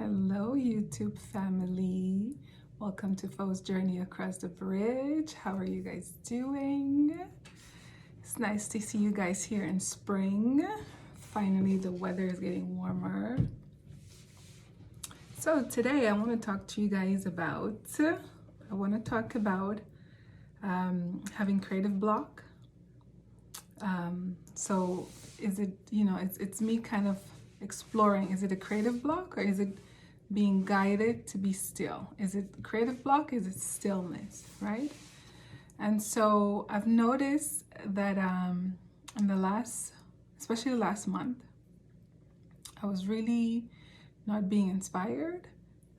Hello, YouTube family. Welcome to Fausia's Journey Across the Bridge. How are you guys doing? It's nice to see you guys here in spring. Finally, the weather is getting warmer. So today I want to talk to you guys about, having creative block. So is it, it's me kind of exploring, is it a creative block or is it being guided to be still? Is it creative block? Is it stillness, right? And so I've noticed that in especially the last month, I was really not being inspired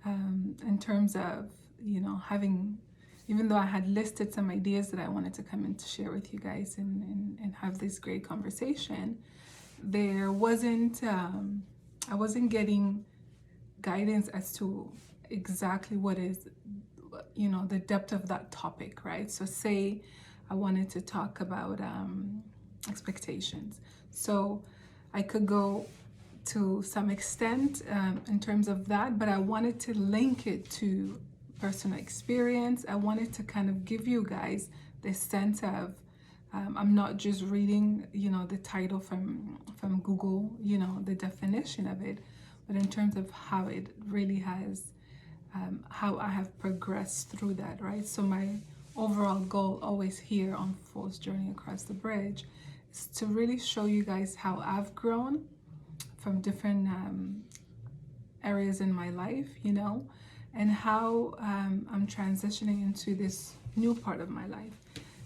in terms of, even though I had listed some ideas that I wanted to come in to share with you guys and have this great conversation, there wasn't, I wasn't getting guidance as to exactly what is, the depth of that topic, right? So say I wanted to talk about expectations. So I could go to some extent in terms of that, but I wanted to link it to personal experience. I wanted to kind of give you guys this sense of I'm not just reading, the title from Google, the definition of it, but in terms of how it really has, how I have progressed through that, right? So my overall goal always here on Fausia's Journey Across the Bridge is to really show you guys how I've grown from different areas in my life, and how I'm transitioning into this new part of my life.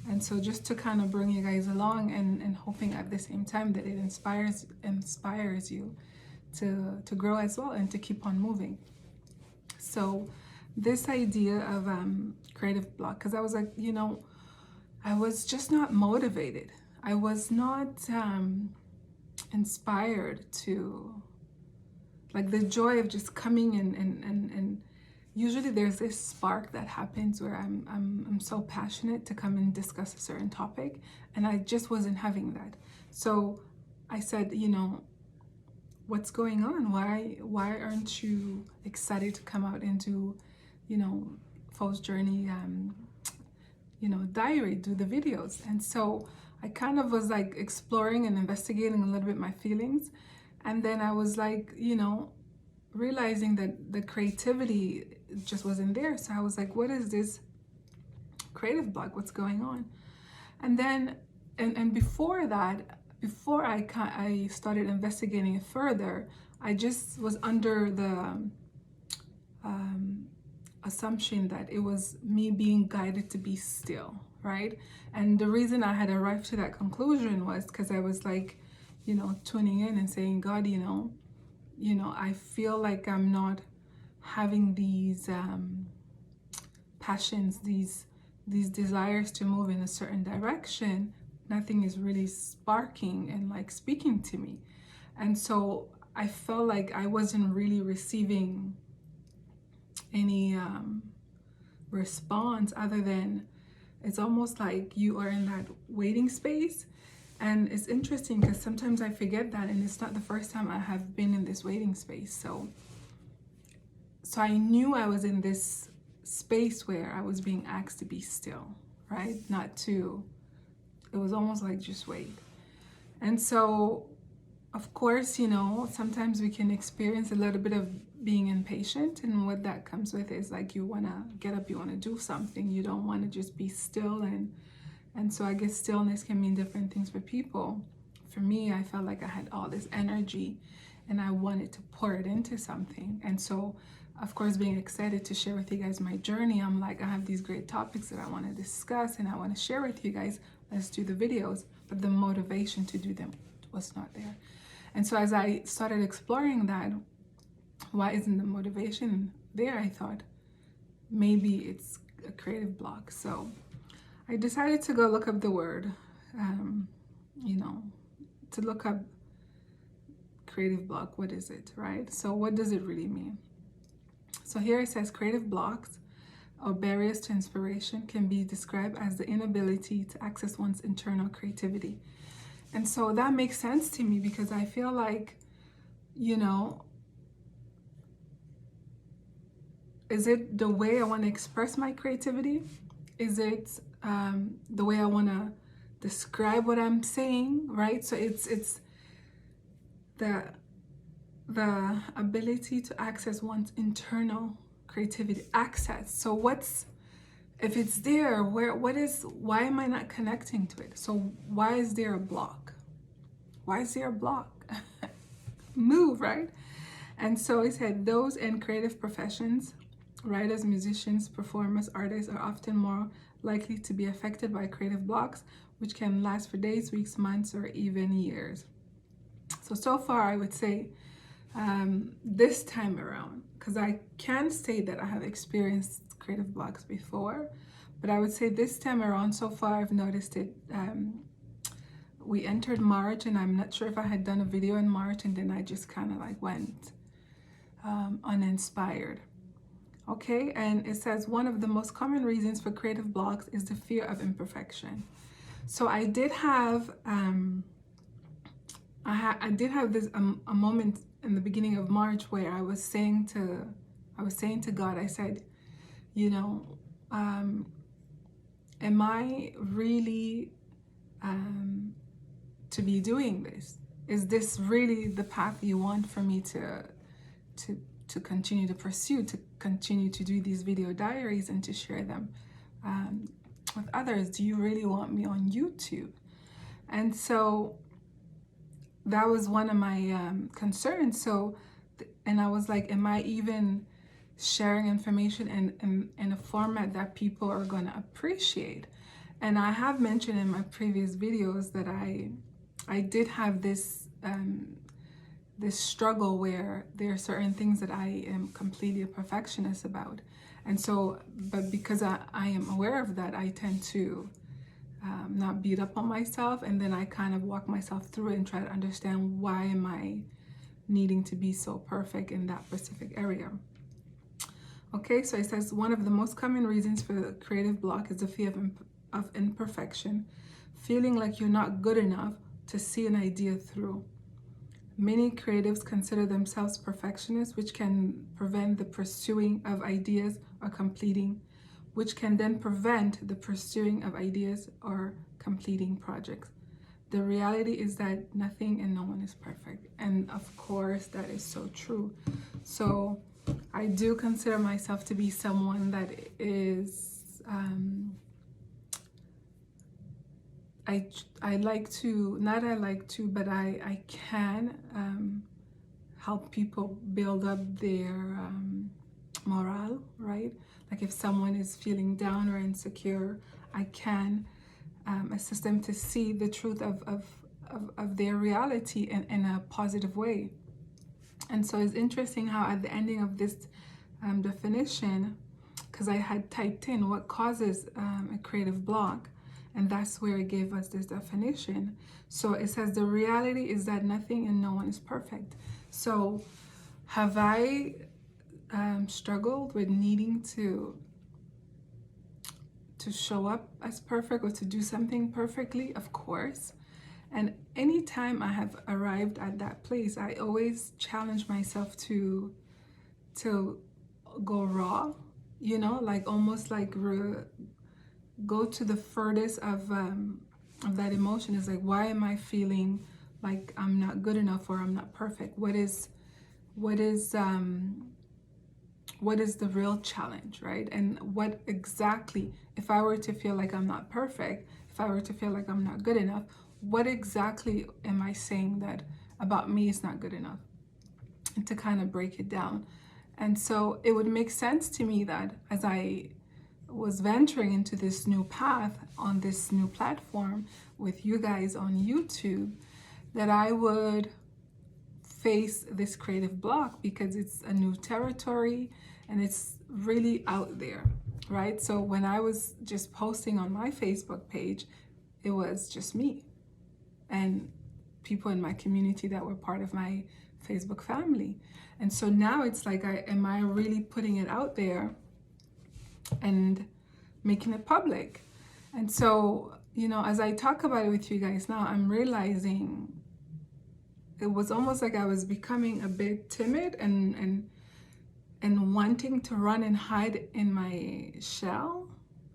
And so just to kind of bring you guys along and hoping at the same time that it inspires you to grow as well and to keep on moving. So this idea of creative block, because I was like, I was just not motivated. I was not inspired to, like, the joy of just coming and usually there's this spark that happens where I'm so passionate to come and discuss a certain topic, and I just wasn't having that. So I said, what's going on? Why aren't you excited to come out and do, Fausia's Journey, diary, do the videos? And so I kind of was like exploring and investigating a little bit my feelings, and then I was like, realizing that the creativity just wasn't there. So I was like, what is this creative block? What's going on? And then, and before that, before I started investigating it further, I just was under the assumption that it was me being guided to be still, right? And the reason I had arrived to that conclusion was because I was like, tuning in and saying, God, I feel like I'm not having these passions, these desires to move in a certain direction. Nothing is really sparking and like speaking to me. And so I felt like I wasn't really receiving any response other than it's almost like you are in that waiting space. And it's interesting because sometimes I forget that, and it's not the first time I have been in this waiting space. So I knew I was in this space where I was being asked to be still, right? It was almost like just wait. And so, of course, sometimes we can experience a little bit of being impatient, and what that comes with is like you want to get up, you want to do something, you don't want to just be still. And so I guess stillness can mean different things for people. For me, I felt like I had all this energy and I wanted to pour it into something. And so, of course, being excited to share with you guys my journey, I'm like, I have these great topics that I want to discuss and I want to share with you guys. Let's do the videos. But the motivation to do them was not there. And so as I started exploring that, why isn't the motivation there? I thought maybe it's a creative block. So I decided to go look up the word, to look up creative block. What is it, right? So what does it really mean? So here it says creative blocks or barriers to inspiration can be described as the inability to access one's internal creativity. And so that makes sense to me because I feel like, is it the way I want to express my creativity? Is it the way I want to describe what I'm saying, right? So it's the ability to access one's internal creativity, access. So what's, if it's there, why am I not connecting to it? So why is there a block? Why is there a block? Move, right? And so it said those in creative professions, writers, musicians, performers, artists, are often more likely to be affected by creative blocks, which can last for days, weeks, months, or even years. So far I would say this time around, because I can say that I have experienced creative blocks before, but I would say this time around, so far I've noticed it. We entered March, and I'm not sure if I had done a video in March, and then I just kind of like went uninspired. Okay, and it says one of the most common reasons for creative blocks is the fear of imperfection. So I did have I did have this a moment in the beginning of March where I was saying to God, I said, you know, am I really to be doing this? Is this really the path you want for me to continue to pursue, to continue to do these video diaries and to share them with others? Do you really want me on YouTube? And so that was one of my concerns. So, and I was like, am I even sharing information in a format that people are going to appreciate? And I have mentioned in my previous videos that I did have this this struggle where there are certain things that I am completely a perfectionist about. And so, but because I am aware of that, I tend to not beat up on myself, and then I kind of walk myself through it and try to understand why am I needing to be so perfect in that specific area. Okay, so it says one of the most common reasons for the creative block is the fear of imperfection, feeling like you're not good enough to see an idea through. Many creatives consider themselves perfectionists, which can prevent the pursuing of ideas or completing, which can then prevent the pursuing of ideas or completing projects. The reality is that nothing and no one is perfect. And of course, that is so true. So I do consider myself to be someone that is, I like to, not I like to, but I can help people build up their morale, right? Like if someone is feeling down or insecure, I can assist them to see the truth of their reality in a positive way. And so it's interesting how at the ending of this definition, because I had typed in what causes a creative block, and that's where it gave us this definition. So it says the reality is that nothing and no one is perfect. So have I struggled with needing to show up as perfect or to do something perfectly? Of course. And anytime I have arrived at that place, I always challenge myself to go raw, you know, like almost like go to the furthest of that emotion. Is like, why am I feeling like I'm not good enough or I'm not perfect? What is the real challenge, right? And what exactly, if I were to feel like I'm not perfect, if I were to feel like I'm not good enough, what exactly am I saying that about me is not good enough? And to kind of break it down. And so it would make sense to me that as I was venturing into this new path on this new platform with you guys on YouTube, that I would face this creative block because it's a new territory and it's really out there, right? So when I was just posting on my Facebook page, it was just me and people in my community that were part of my Facebook family. And so now it's like, am I really putting it out there and making it public? And so, you know, as I talk about it with you guys now, I'm realizing it was almost like I was becoming a bit timid and and wanting to run and hide in my shell,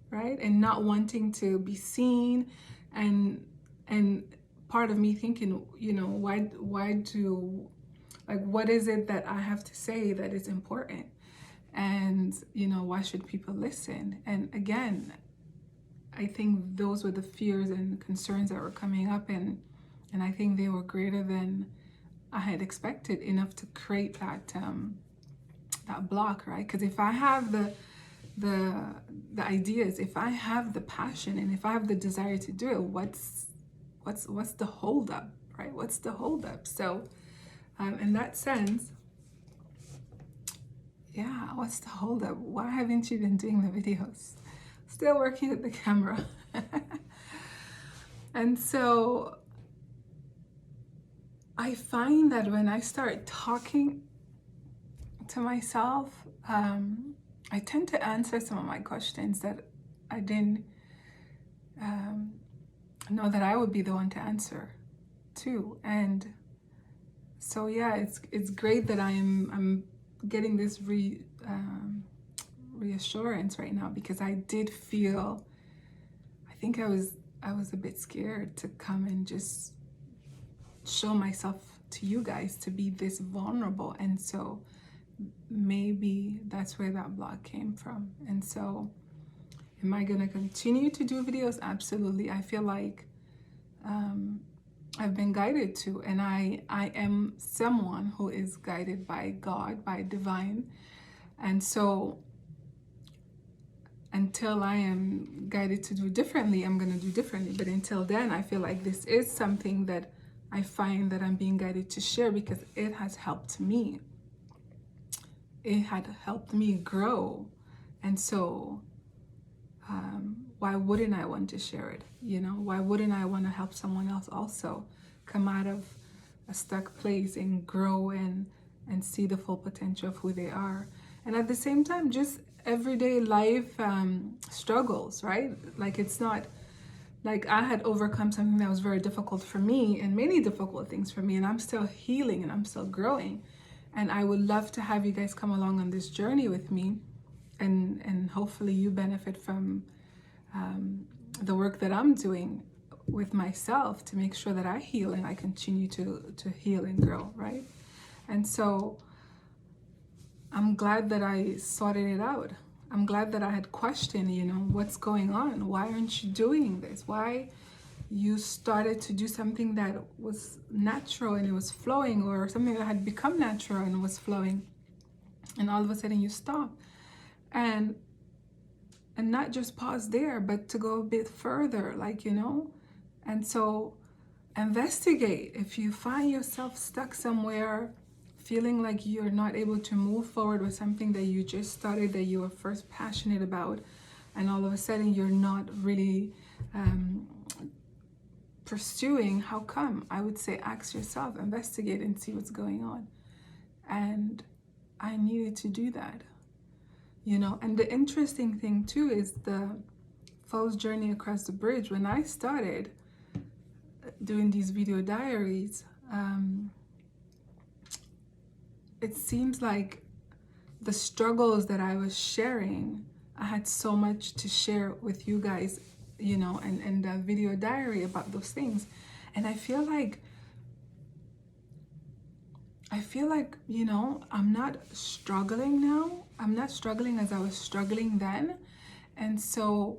right? And not wanting to be seen, and part of me thinking, you know, why do, like, what is it that I have to say that is important? And, you know, why should people listen? And again, I think those were the fears and concerns that were coming up, and I think they were greater than I had expected, enough to create that that block, right? Because if I have the ideas, if I have the passion, and if I have the desire to do it, what's the holdup, right? What's the holdup? So in that sense, yeah, what's the holdup? Why haven't you been doing the videos? Still working with the camera. And so I find that when I start talking to myself, I tend to answer some of my questions that I didn't know that I would be the one to answer too. And so yeah, it's great that I'm getting this reassurance right now, because I did feel, I think I was a bit scared to come and just show myself to you guys, to be this vulnerable. And so maybe that's where that block came from. And so am I gonna continue to do videos? Absolutely. I feel like I've been guided to, and I am someone who is guided by God, by divine. And so until I am guided to do differently, I'm going to do differently. But until then, I feel like this is something that I find that I'm being guided to share, because it has helped me. It had helped me grow. And so why wouldn't I want to share it? You know, why wouldn't I want to help someone else also come out of a stuck place and grow and see the full potential of who they are? And at the same time, just everyday life struggles, right? Like, it's not like I had overcome something that was very difficult for me, and many difficult things for me, and I'm still healing and I'm still growing. And I would love to have you guys come along on this journey with me, and hopefully you benefit from the work that I'm doing with myself to make sure that I heal and I continue to heal and grow, right? And so I'm glad that I sorted it out. I'm glad that I had questioned, you know, what's going on? Why aren't you doing this? Why you started to do something that was natural and it was flowing, or something that had become natural and was flowing, and all of a sudden you stop. And not just pause there, but to go a bit further, like, you know. And so investigate. If you find yourself stuck somewhere, feeling like you're not able to move forward with something that you just started, that you were first passionate about, and all of a sudden you're not really pursuing, how come? I would say ask yourself, investigate, and see what's going on. And I needed to do that, you know. And the interesting thing too is the false journey across the bridge. When I started doing these video diaries, it seems like the struggles that I was sharing, I had so much to share with you guys, you know, and the video diary about those things. And I feel like, you know, I'm not struggling now. I'm not struggling as I was struggling then. And so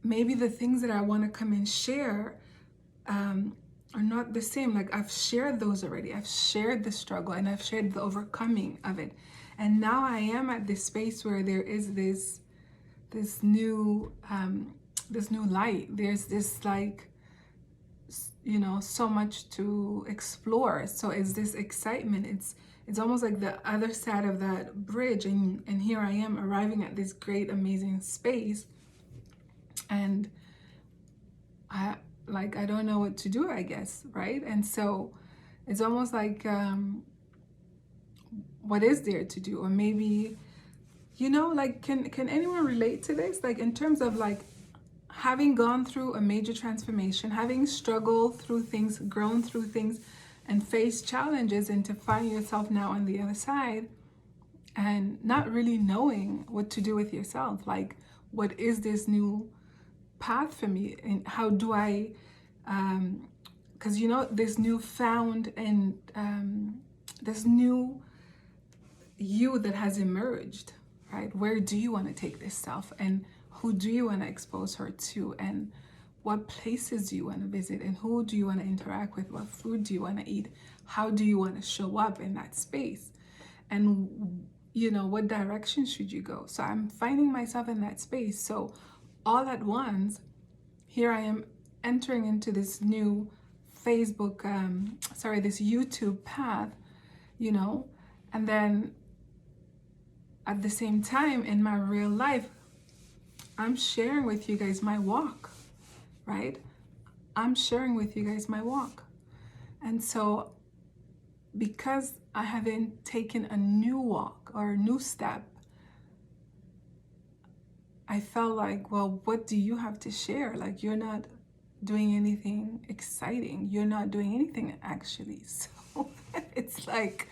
maybe the things that I want to come and share are not the same. Like, I've shared those already. I've shared the struggle and I've shared the overcoming of it. And now I am at this space where there is this new light. There's this, like, you know, so much to explore. So it's this excitement. It's almost like the other side of that bridge, and here I am arriving at this great, amazing space, and I don't know what to do, I guess, right? And so it's almost like, what is there to do? Or maybe, you know, like, can anyone relate to this? Like, in terms of, like, having gone through a major transformation, having struggled through things, grown through things, and faced challenges, and to find yourself now on the other side, and not really knowing what to do with yourself. Like, what is this new path for me, and how do I, because this new found and this new you that has emerged, right? Where do you want to take this self, and who do you want to expose her to, and what places do you want to visit, and who do you want to interact with, what food do you want to eat, how do you want to show up in that space, and what direction should you go? So I'm finding myself in that space. So all at once, here I am entering into this new Facebook, this YouTube path, and then at the same time in my real life, I'm sharing with you guys my walk, right? I'm sharing with you guys my walk. And so because I haven't taken a new walk or a new step, I felt like, well, what do you have to share? Like, you're not doing anything exciting. You're not doing anything actually. So it's like,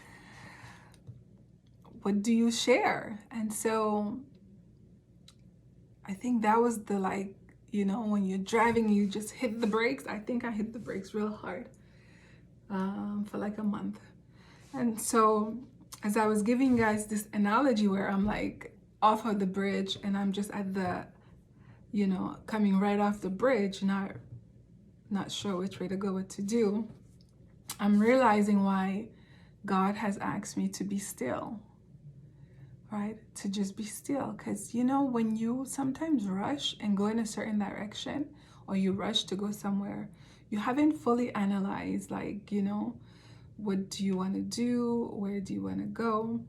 what do you share? And so I think that was the, like, when you're driving, you just hit the brakes. I think I hit the brakes real hard for like a month. And so as I was giving you guys this analogy where I'm like off of the bridge and I'm just at the, coming right off the bridge, not sure which way to go, what to do, I'm realizing why God has asked me to be still, right? To just be still. Because, when you sometimes rush and go in a certain direction, or you rush to go somewhere, you haven't fully analyzed, like, what do you want to do? Where do you want to go?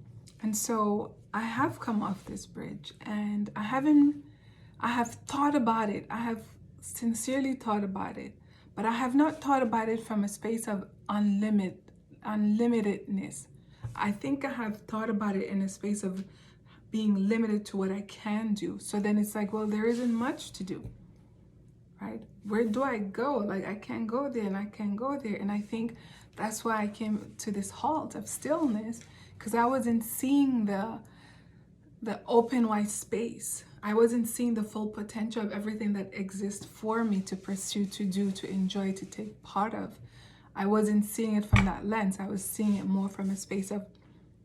And so I have come off this bridge, and I have thought about it. I have sincerely thought about it, but I have not thought about it from a space of unlimitedness. I think I have thought about it in a space of being limited to what I can do. So then it's like, well, there isn't much to do, right? Where do I go? Like, I can't go there and I can't go there. And I think that's why I came to this halt of stillness, because I wasn't seeing the open wide space. I wasn't seeing the full potential of everything that exists for me to pursue, to do, to enjoy, to take part of. I wasn't seeing it from that lens. I was seeing it more from a space of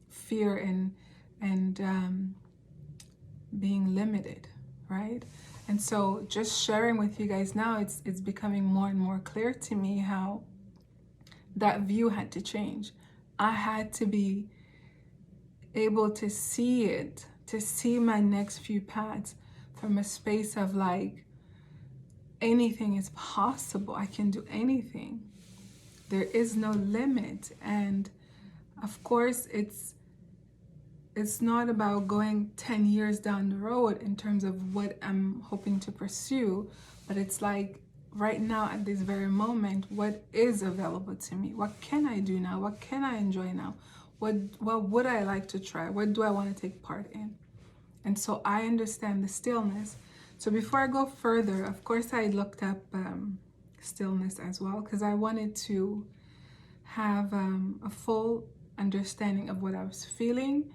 fear and being limited, right? And so just sharing with you guys now, it's becoming more and more clear to me how that view had to change. I had to be able to see it, to see my next few paths from a space of like, anything is possible. I can do anything. There is no limit. And of course, it's not about going 10 years down the road in terms of what I'm hoping to pursue, but it's like, right now at this very moment, what is available to me? What can I do now? What can I enjoy now? What would I like to try? What do I want to take part in? And so I understand the stillness. So before I go further, of course, I looked up stillness as well, because I wanted to have a full understanding of what I was feeling,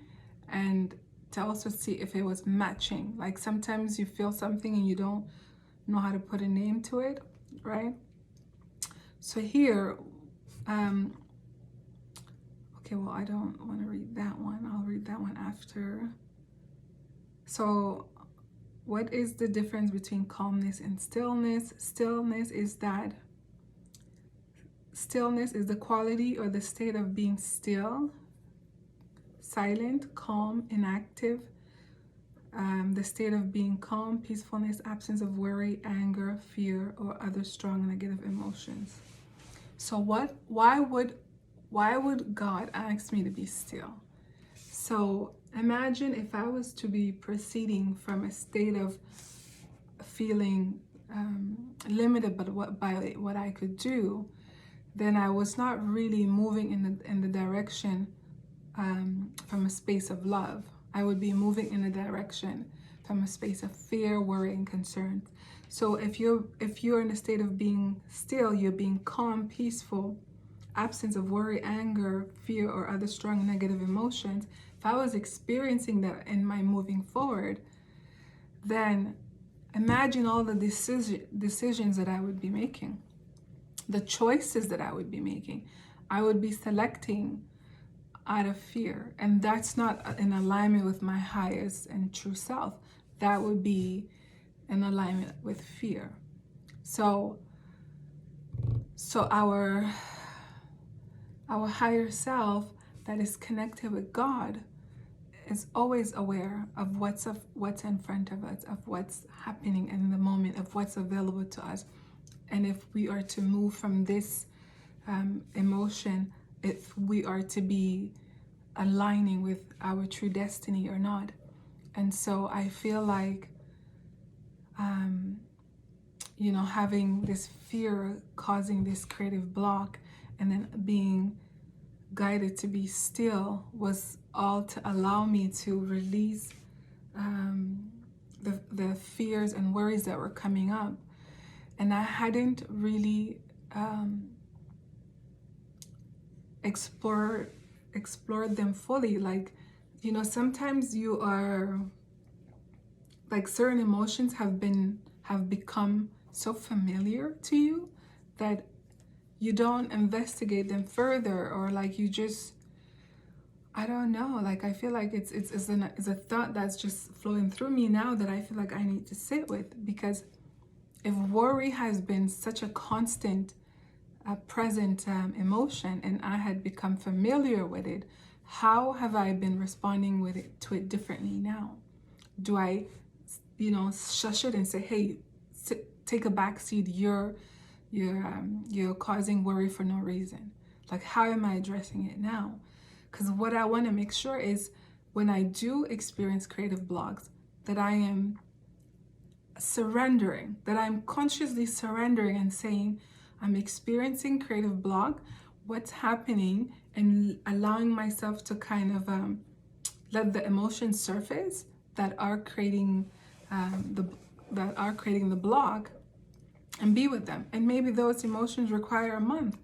and to also see if it was matching. Like, sometimes you feel something and you don't know how to put a name to it, right? So here, okay, well, I don't want to read that one. I'll read that one after. So what is the difference between calmness and stillness? Stillness is the quality or the state of being still, silent, calm, inactive. The state of being calm, peacefulness, absence of worry, anger, fear, or other strong negative emotions. So why would God ask me to be still? So imagine if I was to be proceeding from a state of feeling limited by what I could do, then I was not really moving in the direction from a space of love. I would be moving in a direction from a space of fear, worry, and concern. So if you're in a state of being still, you're being calm, peaceful, absence of worry, anger, fear, or other strong negative emotions, if I was experiencing that in my moving forward, then imagine all the decisions that I would be making, the choices that I would be making. I would be selecting out of fear, and that's not in alignment with my highest and true self. That would be in alignment with fear. So our higher self that is connected with God is always aware of what's in front of us, of what's happening in the moment, of what's available to us. And if we are to move from this emotion, if we are to be aligning with our true destiny or not. And so I feel like, having this fear causing this creative block, and then being guided to be still, was all to allow me to release the fears and worries that were coming up. And I hadn't really explored them fully. Like, sometimes you are like, certain emotions have become so familiar to you that you don't investigate them further, or like you just, I don't know, like I feel like it's a thought that's just flowing through me now that I feel like I need to sit with. Because if worry has been such a constant present emotion, and I had become familiar with it, how have I been responding to it differently now? Do I shush it and say, hey, take a back seat, you're causing worry for no reason? Like, how am I addressing it now? Because what I want to make sure is, when I do experience creative blocks, that I am surrendering, that I'm consciously surrendering and saying, I'm experiencing creative block, what's happening, and allowing myself to kind of let the emotions surface that are creating the block, and be with them. And maybe those emotions require a month,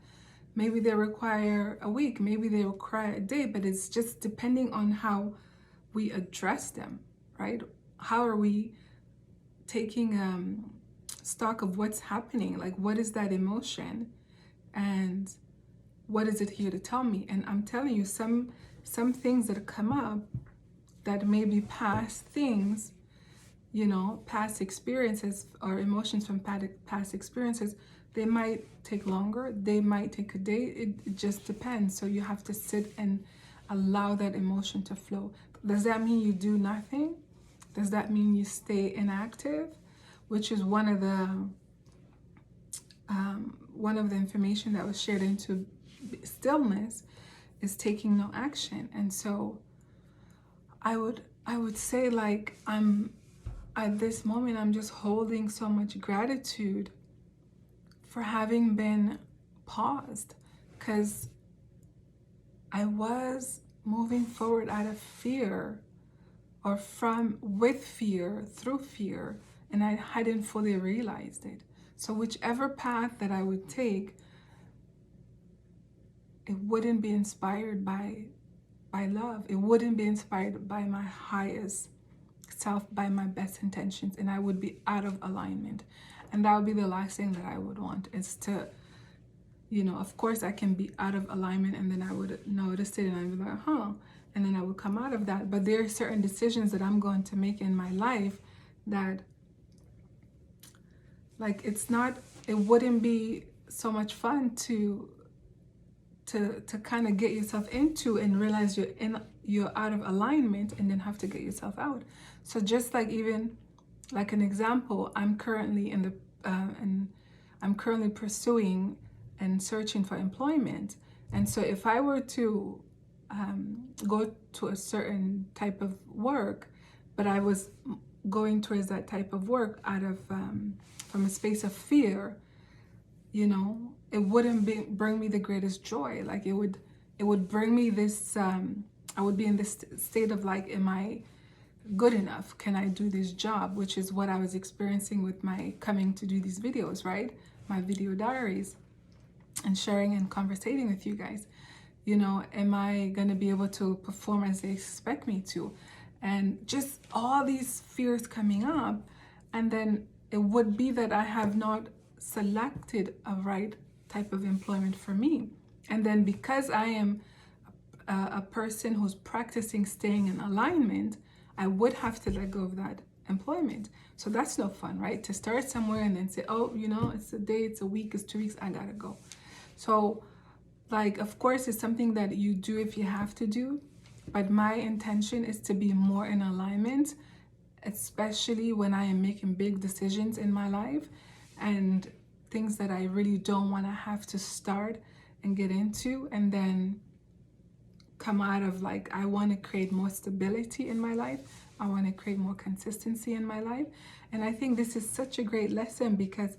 maybe they require a week, maybe they require a day, but it's just depending on how we address them, right? How are we taking stock of what's happening? Like, what is that emotion, and what is it here to tell me? And I'm telling you, some things that come up that may be past things, past experiences, or emotions from past experiences, they might take longer, they might take a day, it just depends. So you have to sit and allow that emotion to flow. Does that mean you do nothing? Does that mean you stay inactive? Which is one of the information that was shared into Stillness, is taking no action. And so I would say, like, at this moment, I'm just holding so much gratitude for having been paused, because I was moving forward out of fear, or with fear, through fear, and I hadn't fully realized it. So whichever path that I would take, it wouldn't be inspired by love. It wouldn't be inspired by my highest self, by my best intentions, and I would be out of alignment. And that would be the last thing that I would want, is to, of course I can be out of alignment, and then I would notice it, and I'd be like, and then I would come out of that. But there are certain decisions that I'm going to make in my life that, like, it wouldn't be so much fun to kind of get yourself into, and realize you're out of alignment, and then have to get yourself out. So just like, even like an example, I'm currently I'm currently pursuing and searching for employment. And so if I were to go to a certain type of work, but I was going towards that type of work out of from a space of fear, it wouldn't bring me the greatest joy. Like, it would bring me this, I would be in this state of, like, am I good enough? Can I do this job? Which is what I was experiencing with my coming to do these videos, right? My video diaries. and sharing and conversating with you guys. You know, am I going to be able to perform as they expect me to? And just all these fears coming up. And then it would be that I have not selected a right type of employment for me. And then because I am a person who's practicing staying in alignment, I would have to let go of that employment. So that's no fun, right? To start somewhere and then say, oh, you know, it's a day, it's a week, it's 2 weeks, I gotta go. So, like, of course, it's something that you do if you have to do, but my intention is to be more in alignment, especially when I am making big decisions in my life and things that I really don't want to have to start and get into and then come out of. Like, I want to create more stability in my life. I want to create more consistency in my life. And I think this is such a great lesson, because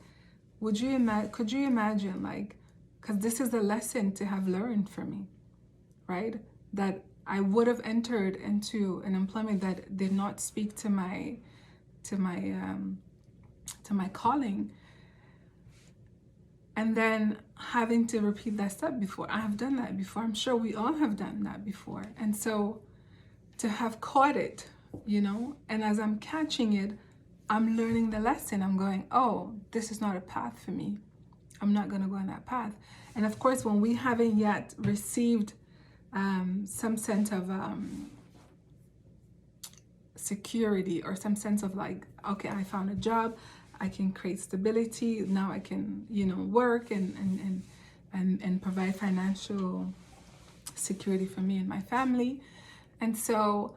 could you imagine, like, because this is a lesson to have learned for me, right? That I would have entered into an employment that did not speak to my calling, and then having to repeat that step before. I have done that before. I'm sure we all have done that before. And so to have caught it, you know, and as I'm catching it, I'm learning the lesson. I'm going, oh, this is not a path for me. I'm not going to go on that path. And of course, when we haven't yet received some sense of security, or some sense of like, okay, I found a job, I can create stability, now I can, you know, work and provide financial security for me and my family. And so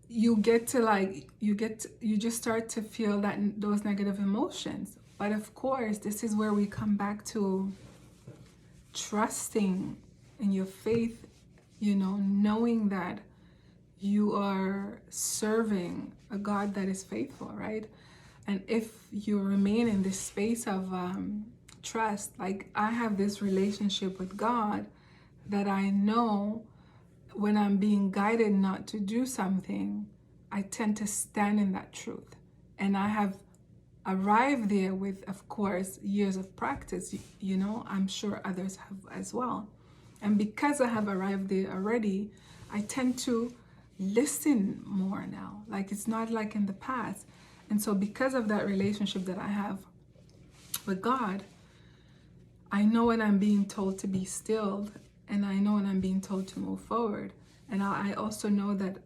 you get to like, you just start to feel that those negative emotions. But of course, this is where we come back to trusting in your faith, you know, knowing that you are serving a God that is faithful, right? And if you remain in this space of trust, like I have this relationship with God that I know when I'm being guided not to do something, I tend to stand in that truth. And I have arrived there with, of course, years of practice, you know, I'm sure others have as well. And because I have arrived there already, I tend to listen more now. Like, it's not like in the past. And so because of that relationship that I have with God, I know when I'm being told to be still, and I know when I'm being told to move forward. And I also know that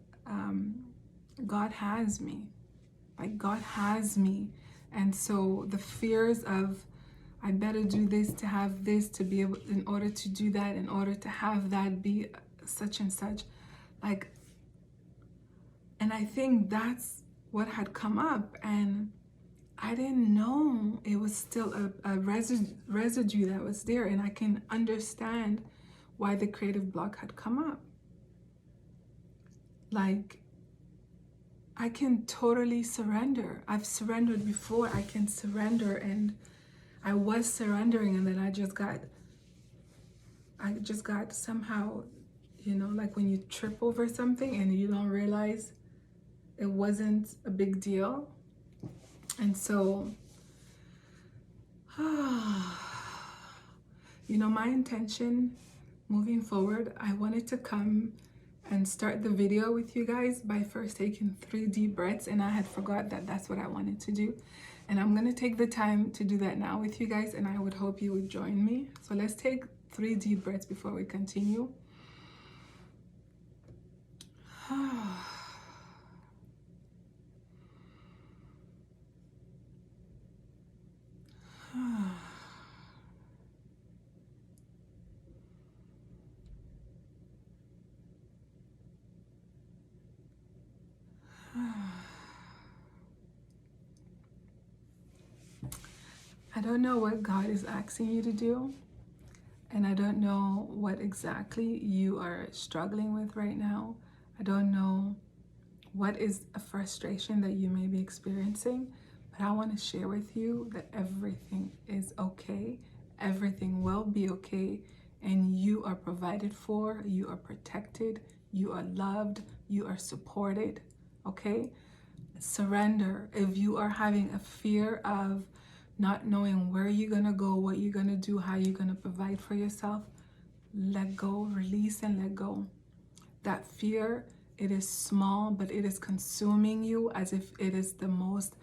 God has me. Like, God has me. And so the fears of, I better do this to have this, to be able, in order to do that, in order to have that be such and such, like, and I think that's what had come up, and I didn't know it was still a residue that was there, and I can understand why the creative block had come up. Like, I can totally surrender. I've surrendered before. I can surrender, and I was surrendering, and then I just got somehow, you know, like when you trip over something and you don't realize it wasn't a big deal. And so, you know, my intention moving forward, I wanted to come and start the video with you guys by first taking 3 deep breaths, and I had forgot that that's what I wanted to do. And I'm going to take the time to do that now with you guys, and I would hope you would join me. So let's take 3 deep breaths before we continue. I don't know what God is asking you to do, and I don't know what exactly you are struggling with right now. I don't know what is a frustration that you may be experiencing, but I want to share with you that everything is okay. Everything will be okay, and you are provided for, you are protected, you are loved, you are supported, okay? Surrender. If you are having a fear of not knowing where you're going to go, what you're going to do, how you're going to provide for yourself, let go, release and let go. That fear, it is small, but it is consuming you as if it is the most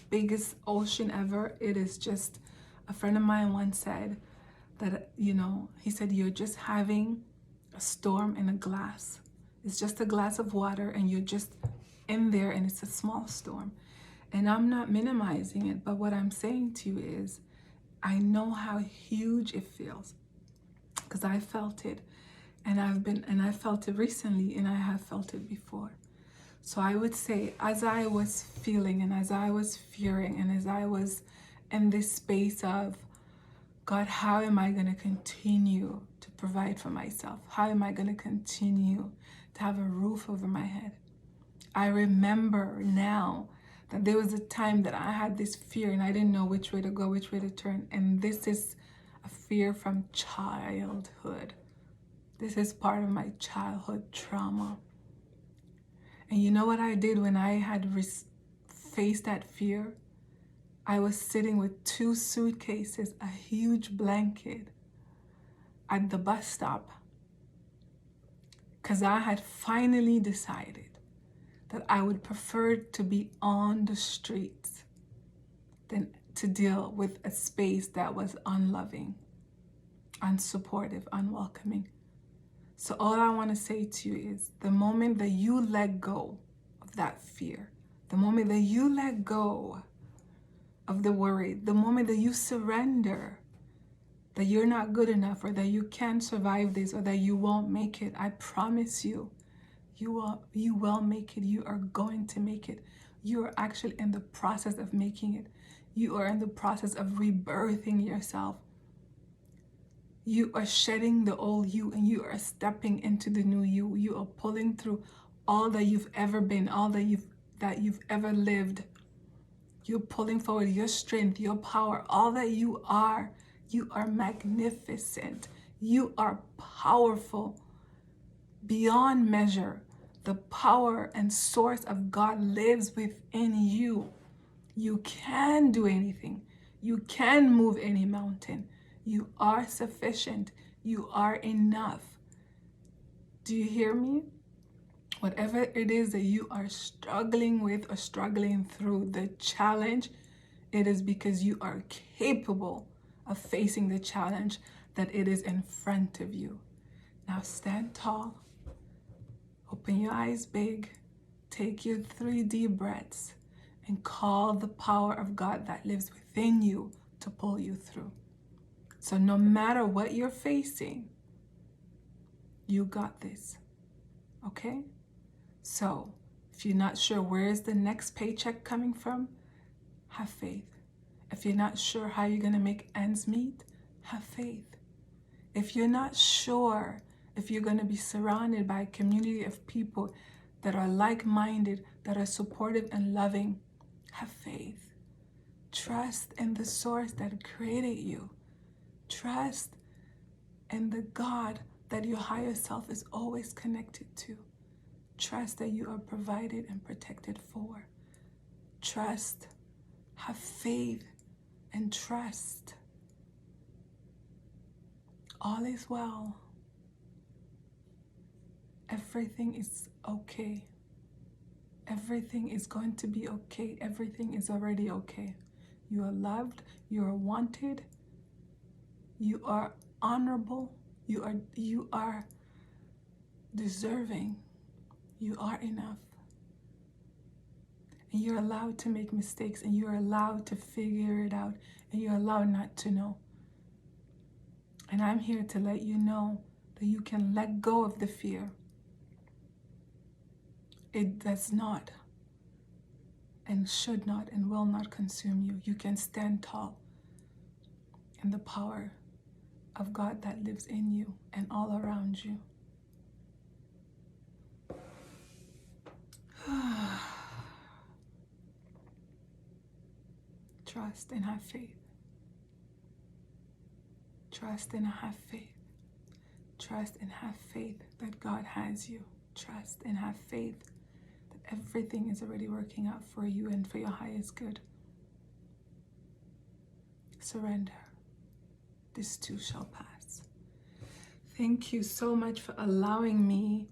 biggest ocean ever. It is just, a friend of mine once said that, he said, you're just having a storm in a glass. It's just a glass of water and you're just in there and it's a small storm. And I'm not minimizing it, but what I'm saying to you is, I know how huge it feels because I felt it, and I felt it recently, and I have felt it before. So I would say, as I was feeling and as I was fearing and as I was in this space of, God, how am I going to continue to provide for myself? How am I going to continue to have a roof over my head? I remember now that there was a time that I had this fear and I didn't know which way to go, which way to turn. And this is a fear from childhood. This is part of my childhood trauma. And you know what I did when I had faced that fear? I was sitting with 2 suitcases, a huge blanket at the bus stop, because I had finally decided that I would prefer to be on the streets than to deal with a space that was unloving, unsupportive, unwelcoming. So all I want to say to you is, the moment that you let go of that fear, the moment that you let go of the worry, the moment that you surrender that you're not good enough, or that you can't survive this, or that you won't make it, I promise you, you will make it. You are going to make it. You are actually in the process of making it. You are in the process of rebirthing yourself. You are shedding the old you and you are stepping into the new you. You are pulling through all that you've ever been, all that you've ever lived. You're pulling forward your strength, your power, all that you are. You are magnificent. You are powerful beyond measure. The power and source of God lives within you. You can do anything. You can move any mountain. You are sufficient. You are enough. Do you hear me? Whatever it is that you are struggling with or struggling through, the challenge, it is because you are capable of facing the challenge that it is in front of you. Now stand tall. Open your eyes big. Take your 3 deep breaths and call the power of God that lives within you to pull you through. So no matter what you're facing, you got this, okay? So if you're not sure where is the next paycheck coming from, have faith. If you're not sure how you're gonna make ends meet, have faith. If you're not sure if you're gonna be surrounded by a community of people that are like-minded, that are supportive and loving, have faith. Trust in the source that created you. Trust in the God that your higher self is always connected to. Trust that you are provided and protected for. Trust, have faith, and trust. All is well. Everything is okay. Everything is going to be okay. Everything is already okay. You are loved. You are wanted. You are honorable. You are deserving. You are enough. And you're allowed to make mistakes, and you're allowed to figure it out, and you're allowed not to know. And I'm here to let you know that you can let go of the fear. It does not and should not and will not consume you. You can stand tall in the power of God that lives in you and all around you. Trust and have faith. Trust and have faith. Trust and have faith that God has you. Trust and have faith that everything is already working out for you and for your highest good. surrender. This too shall pass. Thank you so much for allowing me.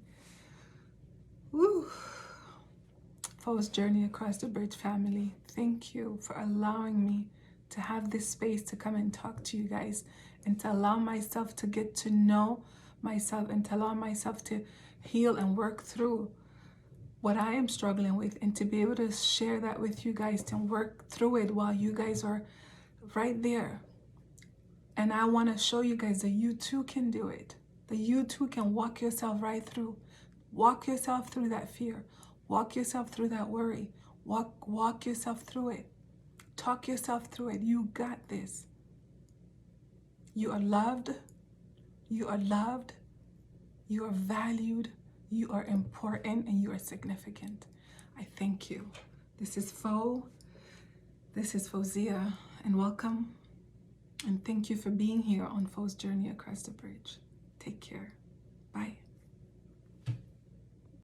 Fau's Journey Across the Bridge family. Thank you for allowing me to have this space to come and talk to you guys, and to allow myself to get to know myself, and to allow myself to heal and work through what I am struggling with, and to be able to share that with you guys, to work through it while you guys are right there. And I want to show you guys that you too can do it, that you too can walk yourself right through. Walk yourself through that fear. Walk yourself through that worry. Walk yourself through it. Talk yourself through it. You got this. You are loved. You are loved. You are valued. You are important, and you are significant. I thank you. This is Fau. This is Fausia, and welcome. And thank you for being here on Fau's Journey Across the Bridge. Take care. Bye.